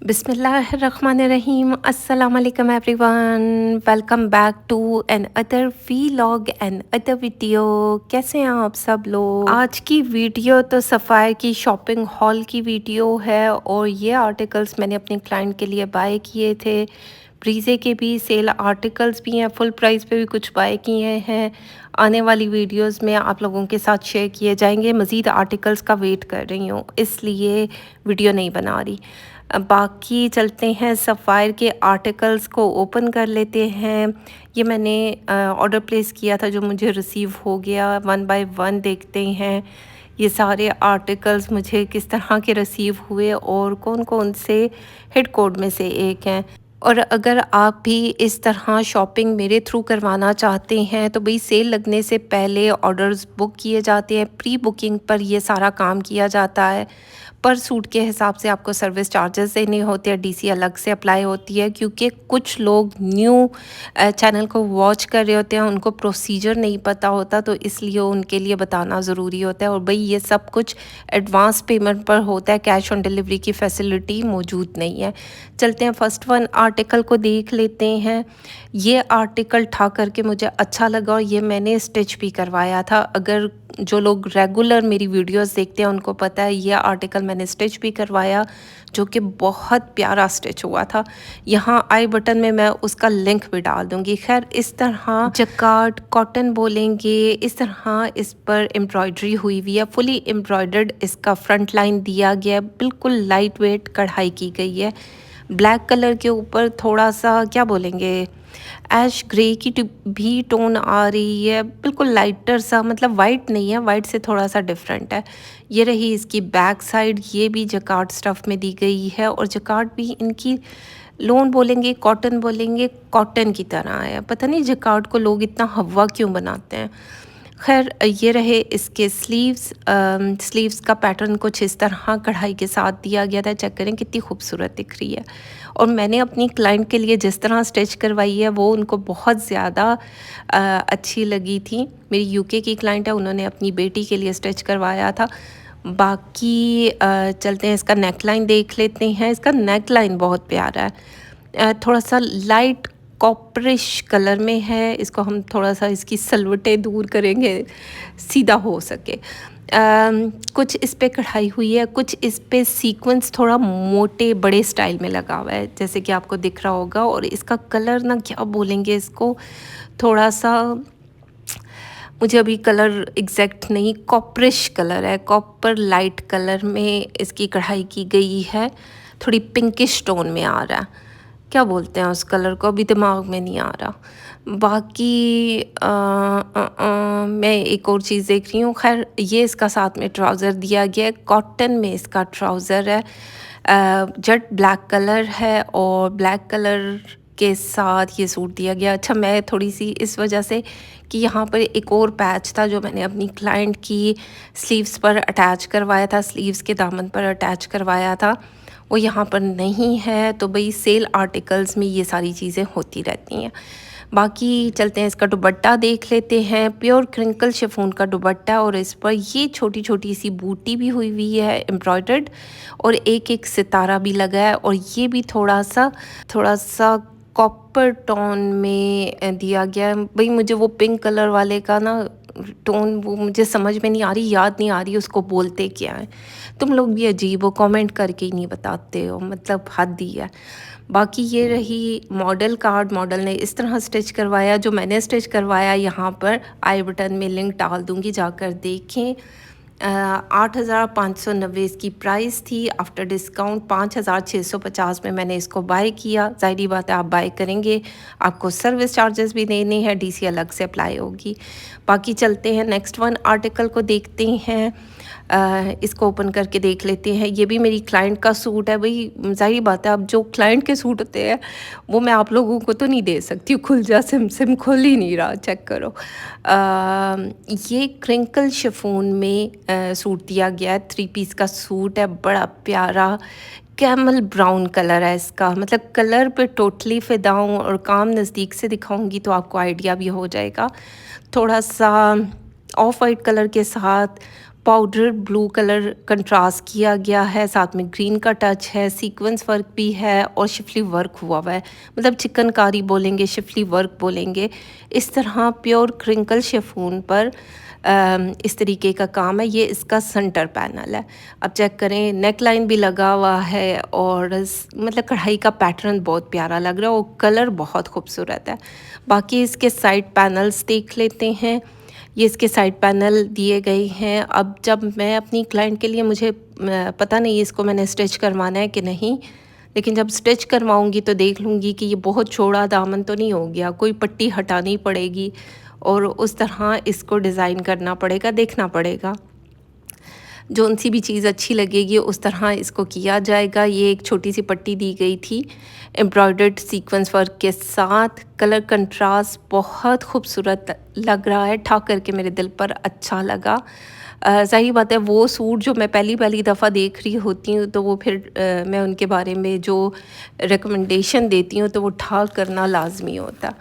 बिस्मिल्लाहिर्रहमानिर्रहीम अस्सलाम वालेकुम everyone. Welcome back to another vlog and other video. कैसे हैं आप सब लोग? आज की वीडियो तो सफ़ायर की शॉपिंग हॉल की वीडियो है और ये आर्टिकल्स मैंने अपने क्लाइंट के लिए बाय किए थे। ब्रीज़े के भी सेल आर्टिकल्स भी हैं, फुल प्राइस पे भी कुछ बाय किए हैं। आने वाली वीडियोस में आप लोगों के साथ शेयर किए जाएंगे। मज़ीद आर्टिकल्स का वेट कर रही हूँ, इसलिए वीडियो नहीं बना रही। बाकी चलते हैं सफ़ायर के आर्टिकल्स को ओपन कर लेते हैं। ये मैंने ऑर्डर प्लेस किया था जो मुझे रिसीव हो गया। वन बाय वन देखते हैं ये सारे आर्टिकल्स मुझे किस तरह के रिसीव हुए और कौन कौन से हिट कोड में से एक हैं। और अगर आप भी इस तरह शॉपिंग मेरे थ्रू करवाना चाहते हैं तो भाई सेल लगने से पहले ऑर्डर्स बुक किए जाते हैं। प्री बुकिंग पर ये सारा काम किया जाता है। पर सूट के हिसाब से आपको सर्विस चार्जेस देने होते हैं, डीसी अलग से अप्लाई होती है क्योंकि कुछ लोग न्यू चैनल को वॉच कर रहे होते हैं, उनको प्रोसीजर नहीं पता होता, तो इसलिए उनके लिए बताना ज़रूरी होता है। और भाई ये सब कुछ एडवांस पेमेंट पर होता है, कैश ऑन डिलीवरी की फैसिलिटी मौजूद नहीं है। चलते हैं फर्स्ट वन आर्टिकल को देख लेते हैं। ये आर्टिकल ठा करके मुझे अच्छा लगा और ये मैंने स्टिच भी करवाया था। अगर जो लोग रेगुलर मेरी वीडियोस देखते हैं उनको पता है ये आर्टिकल मैंने स्टिच भी करवाया, जो कि बहुत प्यारा स्टिच हुआ था। यहाँ आई बटन में मैं उसका लिंक भी डाल दूँगी। खैर इस तरह जकार्ड कॉटन बोलेंगे, इस तरह इस पर एम्ब्रॉयडरी हुई हुई है, फुली एम्ब्रॉयडर्ड इसका फ्रंट लाइन दिया गया है, बिल्कुल लाइट वेट कढ़ाई की गई है। ब्लैक कलर के ऊपर थोड़ा सा क्या बोलेंगे, ऐश ग्रे की भी टोन आ रही है, बिल्कुल लाइटर सा, मतलब वाइट नहीं है, वाइट से थोड़ा सा डिफरेंट है। ये रही इसकी बैक साइड, ये भी जकार्ड स्टफ़ में दी गई है और जकार्ड भी इनकी लोन बोलेंगे कॉटन बोलेंगे, कॉटन की तरह है। पता नहीं जकार्ड को लोग इतना हवा क्यों बनाते हैं। खैर ये रहे इसके स्लीव्स। स्लीव्स का पैटर्न कुछ इस तरह कढ़ाई के साथ दिया गया था। चेक करें कितनी खूबसूरत दिख रही है। और मैंने अपनी क्लाइंट के लिए जिस तरह स्टिच करवाई है वो उनको बहुत ज़्यादा अच्छी लगी थी। मेरी यूके की क्लाइंट है, उन्होंने अपनी बेटी के लिए स्टिच करवाया था। बाकी चलते हैं इसका नेक लाइन देख लेते हैं। इसका नेक लाइन बहुत प्यारा है, थोड़ा सा लाइट कॉपरिश कलर में है। इसको हम थोड़ा सा इसकी सलवटें दूर करेंगे सीधा हो सके। कुछ इस पे कढ़ाई हुई है, कुछ इस पे सीक्वेंस थोड़ा मोटे बड़े स्टाइल में लगा हुआ है, जैसे कि आपको दिख रहा होगा। और इसका कलर ना क्या बोलेंगे इसको, थोड़ा सा मुझे अभी कलर एग्जैक्ट नहीं, कॉपरिश कलर है, कॉपर लाइट कलर में इसकी कढ़ाई की गई है। थोड़ी पिंकिश टोन में आ रहा है, क्या बोलते हैं उस कलर को, अभी दिमाग में नहीं आ रहा। बाकी मैं एक और चीज़ देख रही हूँ। खैर ये इसका साथ में ट्राउज़र दिया गया है, कॉटन में इसका ट्राउज़र है, जेट ब्लैक कलर है और ब्लैक कलर के साथ ये सूट दिया गया। अच्छा मैं थोड़ी सी इस वजह से कि यहाँ पर एक और पैच था जो मैंने अपनी क्लाइंट की स्लीव्स पर अटैच करवाया था, स्लीव्स के दामन पर अटैच करवाया था, वो यहाँ पर नहीं है। तो भाई सेल आर्टिकल्स में ये सारी चीज़ें होती रहती हैं। बाकी चलते हैं इसका दुपट्टा देख लेते हैं। प्योर क्रिंकल शिफॉन का दुपट्टा और इस पर ये छोटी छोटी सी बूटी भी हुई हुई है एम्ब्रॉयडर्ड, और एक एक सितारा भी लगा है। और ये भी थोड़ा सा कॉपर टोन में दिया गया है। भाई मुझे वो पिंक कलर वाले का ना टोन वो मुझे समझ में नहीं आ रही, याद नहीं आ रही उसको बोलते क्या है। तुम लोग भी अजीब हो, कमेंट करके ही नहीं बताते हो, मतलब हद ही है। बाकी ये रही मॉडल कार्ड, मॉडल ने इस तरह स्टिच करवाया। जो मैंने स्टिच करवाया यहाँ पर आई बटन में लिंक डाल दूँगी, जाकर देखें। 8,590 इसकी प्राइस थी। आफ्टर डिस्काउंट 5,650 में मैंने इसको बाय किया। ज़ाहिर बात है आप बाय करेंगे आपको सर्विस चार्जेस भी देने हैं, डीसी अलग से अप्लाई होगी। बाकी चलते हैं नेक्स्ट वन आर्टिकल को देखते हैं। इसको ओपन करके देख लेते हैं। ये भी मेरी क्लाइंट का सूट है। भाई ज़ाहिर बात है अब जो क्लाइंट के सूट होते हैं वो मैं आप लोगों को तो नहीं दे सकती हूँ। खुल जा, सिम सिम खुल ही नहीं रहा, चेक करो। ये क्रिंकल शिफॉन में सूट दिया गया है, 3 पीस का सूट है, बड़ा प्यारा कैमल ब्राउन कलर है इसका। मतलब कलर पे टोटली फ़िदा हूँ और काम नज़दीक से दिखाऊंगी तो आपको आइडिया भी हो जाएगा। थोड़ा सा ऑफ वाइट कलर के साथ पाउडर ब्लू कलर कंट्रास्ट किया गया है, साथ में ग्रीन का टच है, सीक्वेंस वर्क भी है और शिफली वर्क हुआ हुआ है। मतलब चिकनकारी बोलेंगे, शिफली वर्क बोलेंगे। इस तरह प्योर क्रिंकल शिफॉन पर इस तरीके का काम है। ये इसका सेंटर पैनल है। अब चेक करें, नेक लाइन भी लगा हुआ है और मतलब कढ़ाई का पैटर्न बहुत प्यारा लग रहा है और कलर बहुत खूबसूरत है। बाकी इसके साइड पैनल्स देख लेते हैं। ये इसके साइड पैनल दिए गए हैं। अब जब मैं अपनी क्लाइंट के लिए, मुझे पता नहीं इसको मैंने स्टिच करवाना है कि नहीं, लेकिन जब स्टिच करवाऊंगी तो देख लूँगी कि ये बहुत चौड़ा दामन तो नहीं हो गया, कोई पट्टी हटानी पड़ेगी और उस तरह इसको डिज़ाइन करना पड़ेगा, देखना पड़ेगा। जौन सी भी चीज़ अच्छी लगेगी उस तरह इसको किया जाएगा। ये एक छोटी सी पट्टी दी गई थी एम्ब्रॉयडर्ड सीक्वेंस वर्क के साथ। कलर कंट्रास्ट बहुत खूबसूरत लग रहा है, ठा करके मेरे दिल पर अच्छा लगा। सही बात है, वो सूट जो मैं पहली दफ़ा देख रही होती हूँ तो वो फिर मैं उनके बारे में जो रिकमेंडेशन देती हूँ तो वो ठा करना लाजमी होता।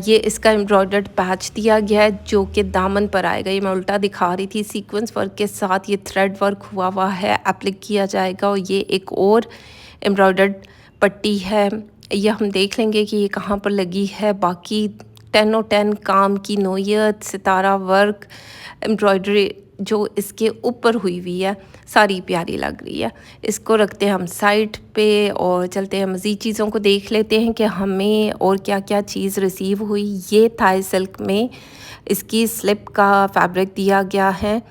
ये इसका एम्ब्रॉयडर्ड पैच दिया गया है जो कि दामन पर आएगा। ये मैं उल्टा दिखा रही थी। सीक्वेंस वर्क के साथ ये थ्रेड वर्क हुआ है, एप्लिक किया जाएगा। और ये एक और एम्ब्रॉयडर्ड पट्टी है, ये हम देख लेंगे कि ये कहाँ पर लगी है। बाकी 10/10 काम की नोयत, सितारा वर्क, एम्ब्रॉयडरी जो इसके ऊपर हुई हुई है, सारी प्यारी लग रही है। इसको रखते हैं हम साइड पे और चलते हैं मज़ीद चीज़ों को देख लेते हैं कि हमें और क्या क्या चीज़ रिसीव हुई। ये थाई सिल्क में इसकी स्लिप का फैब्रिक दिया गया है।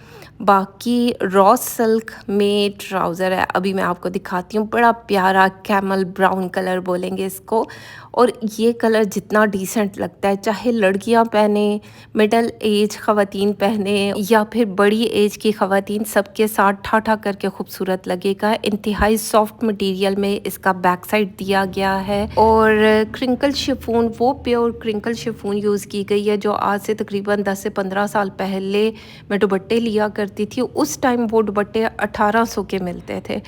बाकी रॉ सिल्क में ट्राउज़र है, अभी मैं आपको दिखाती हूँ। बड़ा प्यारा कैमल ब्राउन कलर बोलेंगे इसको। और ये कलर जितना डिसेंट लगता है, चाहे लड़कियां पहने, मिडल एज ख़वातीन पहने या फिर बड़ी एज की ख़वातीन, सबके साथ ठा करके खूबसूरत लगेगा। इंतहाई सॉफ्ट मटेरियल में इसका बैक साइड दिया गया है। और क्रिंकल शिफॉन, वो प्योर क्रिंकल शिफॉन यूज़ की गई है जो आज से तकरीबन 10 से 15 साल पहले मैं दुपट्टे लिया करती थी। उस टाइम वो दुपट्टे 1800 के मिलते थे,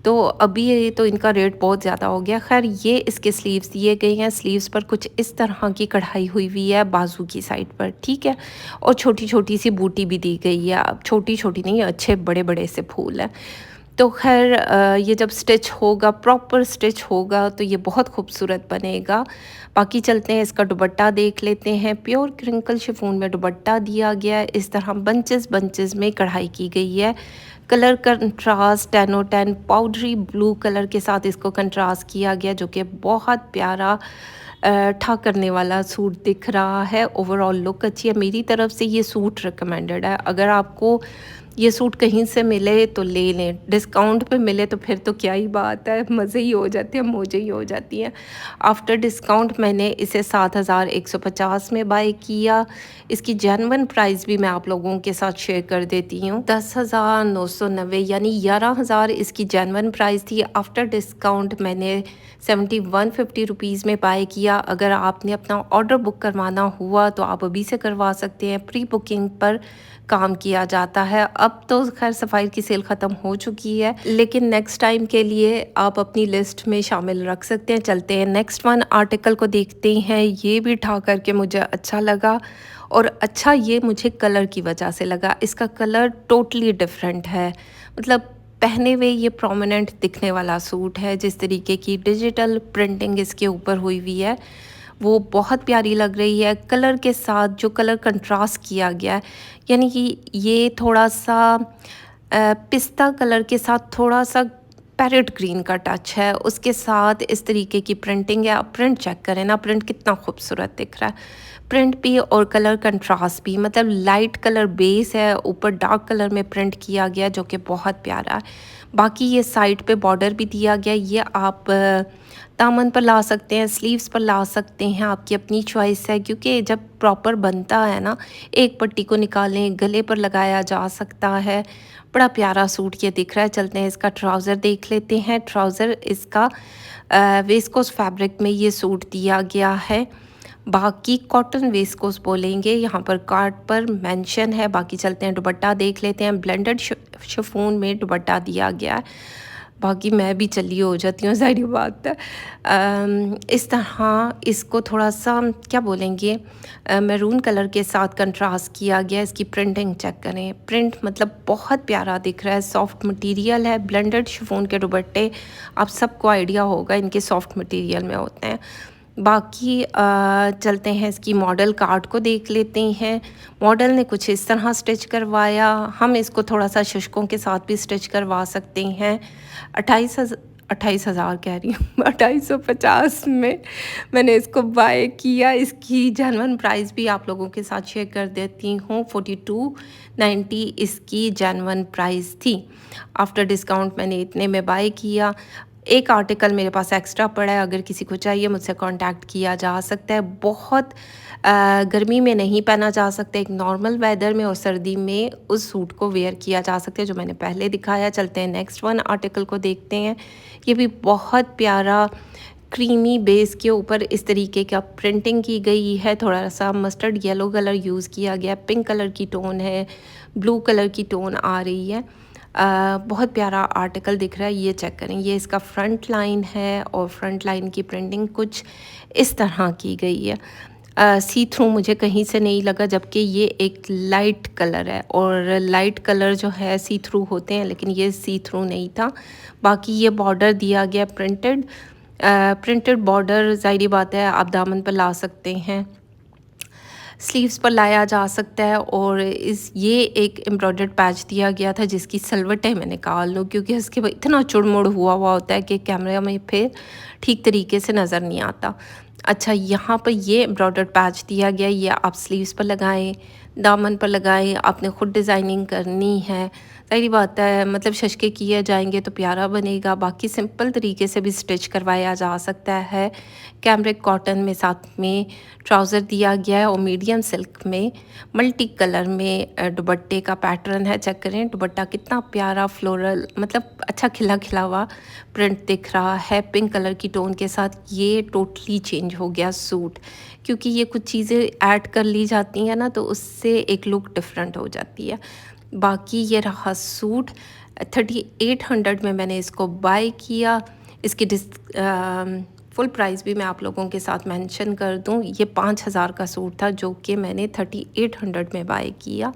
तो अभी तो इनका रेट बहुत ज़्यादा हो गया। खैर, ये इसके स्लीव्स दिए गए हैं। स्लीव्स पर कुछ इस तरह की कढ़ाई हुई हुई है बाजू की साइड पर, ठीक है। और छोटी छोटी सी बूटी भी दी गई है। अब छोटी छोटी नहीं, अच्छे बड़े बड़े से फूल हैं। तो खैर, ये जब स्टिच होगा, प्रॉपर स्टिच होगा, तो ये बहुत खूबसूरत बनेगा। बाकी चलते हैं, इसका दुपट्टा देख लेते हैं। प्योर क्रिंकल शिफॉन में दुपट्टा दिया गया है। इस तरह बंचेस में कढ़ाई की गई है। Colour contrast 10/10 powdery blue colour के साथ इसको कंट्रास्ट किया गया, जो कि बहुत प्यारा ठा करने वाला सूट दिख रहा है। ओवरऑल लुक अच्छी है। मेरी तरफ से ये सूट रिकमेंडेड है। अगर आपको ये सूट कहीं से मिले तो ले लें, डिस्काउंट पे मिले तो फिर तो क्या ही बात है, मज़े ही हो जाते हैं, मौजें ही हो जाती हैं। आफ्टर डिस्काउंट मैंने इसे 7150 में बाय किया। इसकी जेन्युइन प्राइस भी मैं आप लोगों के साथ शेयर कर देती हूँ। 10,990 यानी 11,000 इसकी जेन्युइन प्राइस थी। आफ्टर डिस्काउंट मैंने 7150 रुपीज़ में बाय किया। अगर आपने अपना ऑर्डर बुक करवाना हुआ तो आप अभी से करवा सकते हैं। प्री बुकिंग पर काम किया जाता है। अब तो खैर सफ़ायर की सेल ख़त्म हो चुकी है, लेकिन नेक्स्ट टाइम के लिए आप अपनी लिस्ट में शामिल रख सकते हैं। चलते हैं नेक्स्ट वन आर्टिकल को देखते हैं। ये भी उठा करके मुझे अच्छा लगा, और अच्छा ये मुझे कलर की वजह से लगा। इसका कलर टोटली डिफरेंट है। मतलब पहने हुए ये प्रोमिनेंट दिखने वाला सूट है। जिस तरीके की डिजिटल प्रिंटिंग इसके ऊपर हुई हुई है वो बहुत प्यारी लग रही है। कलर के साथ जो कलर कंट्रास्ट किया गया है, यानी कि ये थोड़ा सा पिस्ता कलर के साथ थोड़ा सा पैरेट ग्रीन का टच है, उसके साथ इस तरीके की प्रिंटिंग है। आप प्रिंट चेक करें ना, प्रिंट कितना खूबसूरत दिख रहा है। प्रिंट भी और कलर कंट्रास्ट भी, मतलब लाइट कलर बेस है, ऊपर डार्क कलर में प्रिंट किया गया जो कि बहुत प्यारा है। बाकी ये साइड पे बॉर्डर भी दिया गया। ये आप दामन पर ला सकते हैं, स्लीव्स पर ला सकते हैं, आपकी अपनी चॉइस है। क्योंकि जब प्रॉपर बनता है ना, एक पट्टी को निकालें, गले पर लगाया जा सकता है। बड़ा प्यारा सूट ये दिख रहा है। चलते हैं इसका ट्राउज़र देख लेते हैं। ट्राउज़र इसका वेस्कोस फैब्रिक में ये सूट दिया गया है। बाकी कॉटन वेस्कोस बोलेंगे, यहाँ पर कार्ड पर मेंशन है। बाकी चलते हैं दुपट्टा देख लेते हैं। ब्लेंडेड शिफॉन में दुपट्टा दिया गया है। बाकी मैं भी चली हो जाती हूँ, ज़ाहिर बात है। इस तरह इसको थोड़ा-सा क्या बोलेंगे, मैरून कलर के साथ कंट्रास्ट किया गया। इसकी प्रिंटिंग चेक करें, प्रिंट मतलब बहुत प्यारा दिख रहा है। सॉफ्ट मटेरियल है, ब्लेंडेड शिफॉन के दुपट्टे आप सबको आइडिया होगा इनके सॉफ्ट मटेरियल में होते हैं। बाकी चलते हैं इसकी मॉडल कार्ड को देख लेते हैं। मॉडल ने कुछ इस तरह स्टिच करवाया। हम इसको थोड़ा-सा शुष्कों के साथ भी स्टिच करवा सकते हैं। 28,000 कह रही हूँ 2850 में मैंने इसको बाय किया। इसकी जेन्युइन प्राइस भी आप लोगों के साथ शेयर कर देती हूँ। 4290 इसकी जेन्युइन प्राइस थी। आफ्टर डिस्काउंट मैंने इतने में बाय किया। एक आर्टिकल मेरे पास एक्स्ट्रा पड़ा है, अगर किसी को चाहिए मुझसे कांटेक्ट किया जा सकता है। बहुत गर्मी में नहीं पहना जा सकता, एक नॉर्मल वेदर में और सर्दी में उस सूट को वेयर किया जा सकता है, जो मैंने पहले दिखाया। चलते हैं नेक्स्ट वन आर्टिकल को देखते हैं। ये भी बहुत प्यारा क्रीमी बेस के ऊपर इस तरीके का प्रिंटिंग की गई है। थोड़ा सा मस्टर्ड येलो कलर यूज़ किया गया, पिंक कलर की टोन है, ब्लू कलर की टोन आ रही है। बहुत प्यारा आर्टिकल दिख रहा है। ये चेक करें, ये इसका फ्रंट लाइन है और फ्रंट लाइन की प्रिंटिंग कुछ इस तरह की गई है। सी थ्रू मुझे कहीं से नहीं लगा, जबकि ये एक लाइट कलर है और लाइट कलर जो है सी थ्रू होते हैं, लेकिन ये सी थ्रू नहीं था। बाकी ये बॉर्डर दिया गया प्रिंटेड बॉर्डर, ज़ाहिर बात है आप दामन पर ला सकते हैं, स्लीव्स पर लाया जा सकता है। और ये एक एम्ब्रॉयडर्ड पैच दिया गया था जिसकी सलवटें मैं निकाल लूँ, क्योंकि उसके बाद इतना चुड़मुड़ हुआ होता है कि कैमरे में फिर ठीक तरीके से नज़र नहीं आता। अच्छा, यहाँ पर ये एम्ब्रॉयडर्ड पैच दिया गया, ये आप स्लीव्स पर लगाएं, दामन पर लगाएं। आपने ख़ुद डिज़ाइनिंग करनी है, ज़ाहिर बात है, मतलब शशके किए जाएंगे तो प्यारा बनेगा। बाकी सिंपल तरीके से भी स्टिच करवाया जा सकता है। कैमरिक कॉटन में साथ में ट्राउज़र दिया गया है और मीडियम सिल्क में मल्टी कलर में दुपट्टे का पैटर्न है। चेक करें दुपट्टा कितना प्यारा फ्लोरल, मतलब अच्छा खिला खिला हुआ प्रिंट दिख रहा है। पिंक कलर की टोन के साथ ये टोटली चेंज हो गया सूट, क्योंकि ये कुछ चीज़ें ऐड कर ली जाती हैं ना, तो उससे एक लुक डिफरेंट हो जाती है। बाकी ये रहा सूट, 3800 में मैंने इसको बाय किया। इसकी फुल प्राइस भी मैं आप लोगों के साथ मेंशन कर दूं। ये 5000 का सूट था जो कि मैंने 3800 में बाय किया।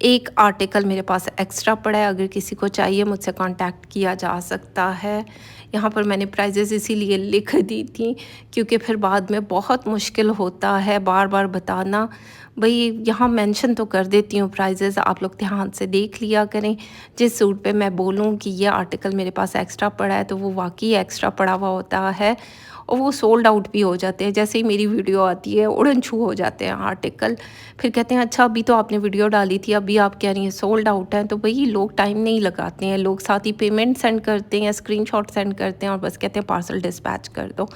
एक आर्टिकल मेरे पास एक्स्ट्रा पड़ा है, अगर किसी को चाहिए मुझसे कांटेक्ट किया जा सकता है। यहाँ पर मैंने प्राइजेस इसीलिए लिख दी थी क्योंकि फिर बाद में बहुत मुश्किल होता है बार बार बताना। भाई यहाँ मेंशन तो कर देती हूँ प्राइजेस, आप लोग ध्यान से देख लिया करें। जिस सूट पे मैं बोलूँ कि ये आर्टिकल मेरे पास एक्स्ट्रा पड़ा है तो वो वाकई एक्स्ट्रा पड़ा हुआ होता है और वो सोल्ड आउट भी हो जाते हैं। जैसे ही मेरी वीडियो आती है उड़न छू हो जाते हैं आर्टिकल, फिर कहते हैं अच्छा अभी तो आपने वीडियो डाली थी, अभी आप कह रही हैं सोल्ड आउट है। तो वही लोग टाइम नहीं लगाते हैं, लोग साथ ही पेमेंट सेंड करते हैं, स्क्रीनशॉट सेंड करते हैं और बस कहते हैं पार्सल डिस्पैच कर दो।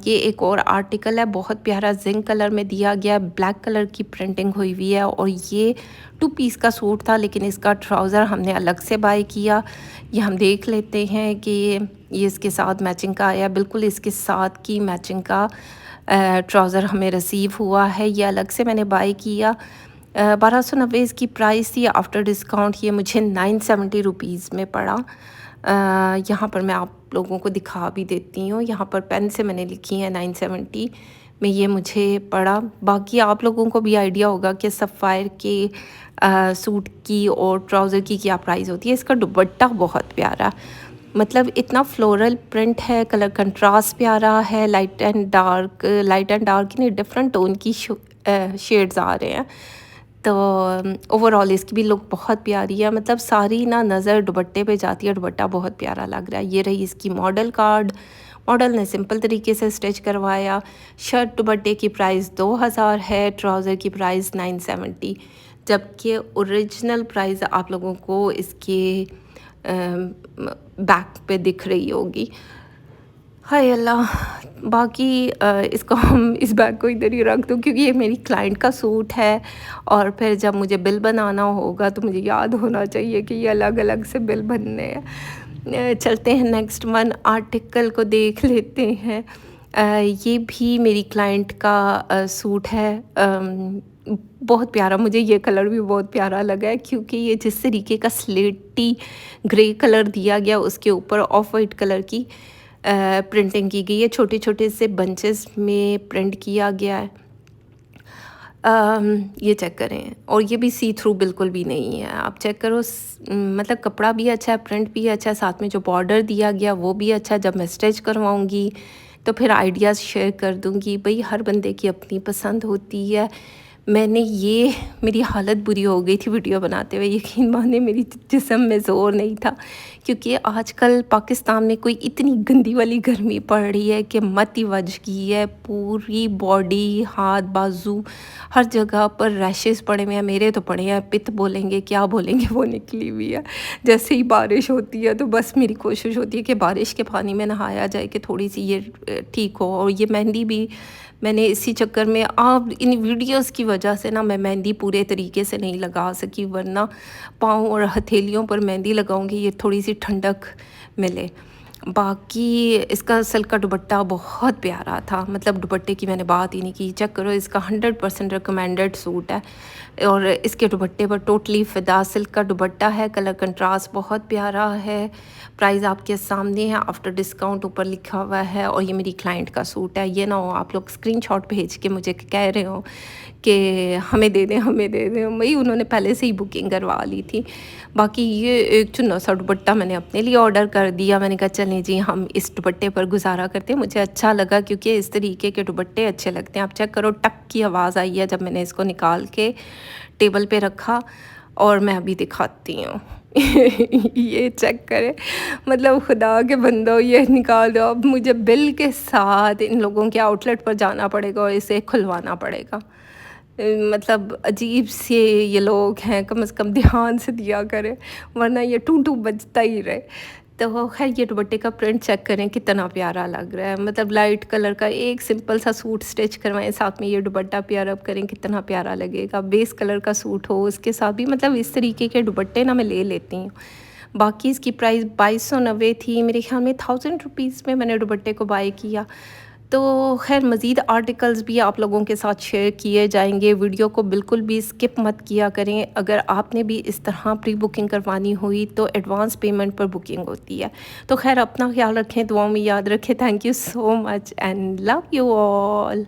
ये एक और आर्टिकल है, बहुत प्यारा जिंक कलर में दिया गया, ब्लैक कलर की प्रिंटिंग हुई हुई है और ये 2 पीस का सूट था, लेकिन इसका ट्राउज़र हमने अलग से बाय किया। ये हम देख लेते हैं कि ये इसके साथ मैचिंग का आया, बिल्कुल इसके साथ की मैचिंग का ट्राउज़र हमें रिसीव हुआ है। ये अलग से मैंने बाय किया। 1290 इसकी प्राइस थी, आफ्टर डिस्काउंट ये मुझे 970 रुपीज़ में पड़ा। यहाँ पर मैं आप लोगों को दिखा भी देती हूँ, यहाँ पर पेन से मैंने लिखी है 970 में ये मुझे पड़ा। बाकी आप लोगों को भी आइडिया होगा कि सफ़ायर के सूट की और ट्राउज़र की क्या प्राइस होती है। इसका दुपट्टा बहुत प्यारा, मतलब इतना फ्लोरल प्रिंट है, कलर कंट्रास्ट प्यारा है, लाइट एंड डार्क नहीं, डिफरेंट टोन की शेड्स आ रहे हैं। तो ओवरऑल इसकी भी लुक बहुत प्यारी है, मतलब सारी ना नज़र दुपट्टे पे जाती है, दुपट्टा बहुत प्यारा लग रहा है। ये रही इसकी मॉडल कार्ड, मॉडल ने सिंपल तरीके से स्टिच करवाया। शर्ट दुपट्टे की प्राइस 2000 है, ट्राउज़र की प्राइस 970, जबकि ओरिजिनल प्राइस आप लोगों को इसके बैक पे दिख रही होगी। हाय अल्लाह, बाकी इसको हम इस बैग को इधर ही रख दूँ क्योंकि ये मेरी क्लाइंट का सूट है और फिर जब मुझे बिल बनाना होगा तो मुझे याद होना चाहिए कि ये अलग अलग से बिल बनने हैं। चलते हैं नेक्स्ट वन आर्टिकल को देख लेते हैं। ये भी मेरी क्लाइंट का सूट है। बहुत प्यारा, मुझे ये कलर भी बहुत प्यारा लगा है क्योंकि ये जिस तरीके का स्लेटी ग्रे कलर दिया गया उसके ऊपर ऑफ वाइट कलर की प्रिंटिंग की गई है, छोटे छोटे से बंचेस में प्रिंट किया गया है। ये चेक करें, और ये भी सी थ्रू बिल्कुल भी नहीं है, आप चेक करो। मतलब कपड़ा भी अच्छा है, प्रिंट भी अच्छा है, साथ में जो बॉर्डर दिया गया वो भी अच्छा है। जब मैं स्टिच करवाऊँगी तो फिर आइडियाज़ शेयर कर दूँगी। भई हर बंदे की अपनी पसंद होती है। मैंने ये मेरी हालत बुरी हो गई थी वीडियो बनाते हुए, यकीन मानिए मेरी जिस्म में ज़ोर नहीं था क्योंकि आजकल पाकिस्तान में कोई इतनी गंदी वाली गर्मी पड़ रही है कि मत ही वज गई है। पूरी बॉडी, हाथ, बाजू, हर जगह पर रैशेस पड़े हुए हैं। मेरे तो पड़े हैं, पित्त बोलेंगे क्या बोलेंगे, वो निकली हुई है। जैसे ही बारिश होती है तो बस मेरी कोशिश होती है कि बारिश के पानी में नहाया जाए कि थोड़ी सी ये ठीक हो। और ये मेहंदी भी मैंने इसी चक्कर में, अब इन वीडियोस की वजह से ना मैं मेहंदी पूरे तरीके से नहीं लगा सकी, वरना पाँव और हथेलियों पर मेहंदी लगाऊंगी ये थोड़ी सी ठंडक मिले। बाकी इसका असल का दुपट्टा बहुत प्यारा था, मतलब दुपट्टे की मैंने बात ही नहीं की। चेक करो, इसका 100% रिकमेंडेड सूट है और इसके दुपट्टे पर टोटली फ़िदा सिल्क का दुपट्टा है। कलर कंट्रास्ट बहुत प्यारा है। प्राइस आपके सामने है, आफ्टर डिस्काउंट ऊपर लिखा हुआ है। और ये मेरी क्लाइंट का सूट है। ये ना हो आप लोग स्क्रीनशॉट भेज के मुझे कह रहे हो कि हमें दे दें, हमें दे दें। वही उन्होंने पहले से ही बुकिंग करवा ली थी। बाकी ये एक चुन्ना सा दुपट्टा मैंने अपने लिए ऑर्डर कर दिया। मैंने कहा चलें जी हम इस दुपट्टे पर गुजारा करते हैं। मुझे अच्छा लगा क्योंकि इस तरीके के दुपट्टे अच्छे लगते हैं। आप चेक करो, टक की आवाज़ आई है जब मैंने इसको निकाल के टेबल पे रखा, और मैं अभी दिखाती हूँ। ये चेक करें, मतलब खुदा के बंदो ये निकाल दो। अब मुझे बिल के साथ इन लोगों के आउटलेट पर जाना पड़ेगा और इसे खुलवाना पड़ेगा। मतलब अजीब से ये लोग हैं, कम से कम ध्यान से दिया करें वरना ये टू टू बजता ही रहे। तो खैर ये दुपट्टे का प्रिंट चेक करें कितना प्यारा लग रहा है। मतलब लाइट कलर का एक सिंपल सा सूट स्टिच करवाएं, साथ में ये दुपट्टा पेयर अप करें, कितना प्यारा लगेगा। बेस कलर का सूट हो उसके साथ भी, मतलब इस तरीके के दुपट्टे ना मैं ले लेती हूँ। बाकी इसकी प्राइस 2290 थी, मेरे ख्याल में 1000 रुपीज़ में मैंने दुपट्टे को बाय किया। तो खैर मज़ीद आर्टिकल्स भी आप लोगों के साथ शेयर किए जाएंगे। वीडियो को बिल्कुल भी स्किप मत किया करें। अगर आपने भी इस तरह प्री बुकिंग करवानी हुई तो एडवांस पेमेंट पर बुकिंग होती है। तो खैर अपना ख्याल रखें, दुआओं में याद रखें। Thank you so much and love you all.